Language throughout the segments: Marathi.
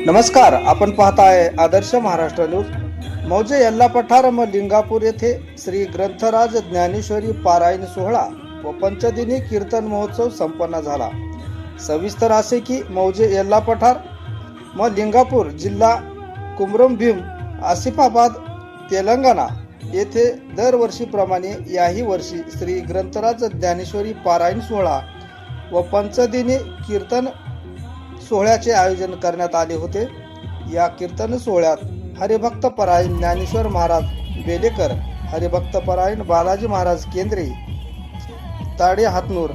नमस्कार, आपण पाहताय आदर्श महाराष्ट्र न्यूज। मौजे यल्ला पठार व लिंगापूर येथे श्री ग्रंथराज ज्ञानेश्वरी पारायण सोहळा व पंचदिनी कीर्तन महोत्सव संपन्न झाला। सविस्तर असे की मौजे यल्ला पठार व लिंगापूर जिल्हा कुमरम भीम आसिफाबाद तेलंगणा येथे दरवर्षीप्रमाणे याही वर्षी श्री ग्रंथराज ज्ञानेश्वरी पारायण सोहळा व पंचदिनी कीर्तन सोहळ्याचे आयोजन करण्यात आले होते। या कीर्तन सोहळ्यात हरिभक्त परायण ज्ञानेश्वर महाराज बेलेकर, हरिभक्त परायण बालाजी महाराज केंद्रे, ताडे हातनूर,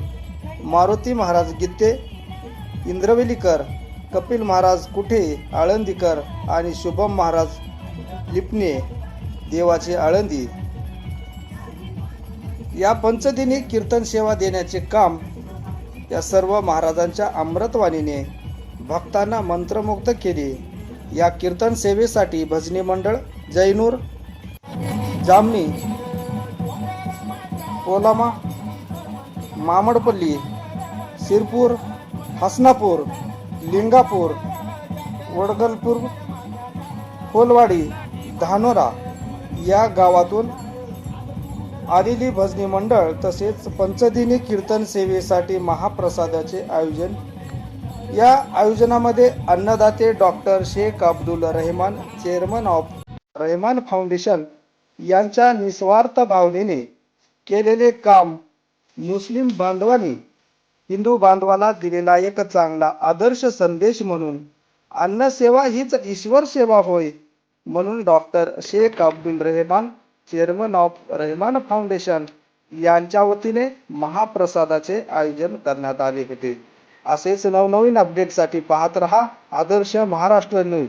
मारुती महाराज गित्ते, इंद्रवेलीकर, कपिल महाराज कुठे आळंदीकर आणि शुभम महाराज लिपणे देवाचे आळंदी या पंचदिनी कीर्तन सेवा देण्याचे काम या सर्व महाराजांच्या अमृतवाणीने भक्तांना मंत्रमुग्ध केले। या कीर्तन सेवेसाठी भजनी मंडळ जैनूर, जामनी, कोलामा, मामडपल्ली, सिरपूर, हसनापूर, लिंगापूर, वडगलपूर, कोलवाडी, धानोरा या गावातून आलेली भजनी मंडळ तसेच पंचदिनी कीर्तन सेवेसाठी महाप्रसादाचे आयोजन। या आयोजनामध्ये अन्नदाते doctor Shaikh Abdul Rahman, chairman of Rahman foundation यांच्या निस्वार्थ भावनेने केलेले काम मुस्लिम बांधवांनी हिंदू बांधवाला दिलेला एक चांगला आदर्श संदेश म्हणून अन्न सेवा हीच ईश्वर सेवा होय म्हणून doctor Shaikh Abdul Rahman, chairman of Rahman foundation यांच्या वतीने महाप्रसादाचे आयोजन करण्यात आले होते। असेच नवनवीन अपडेटसाठी पाहत रहा आदर्श महाराष्ट्र न्यूज।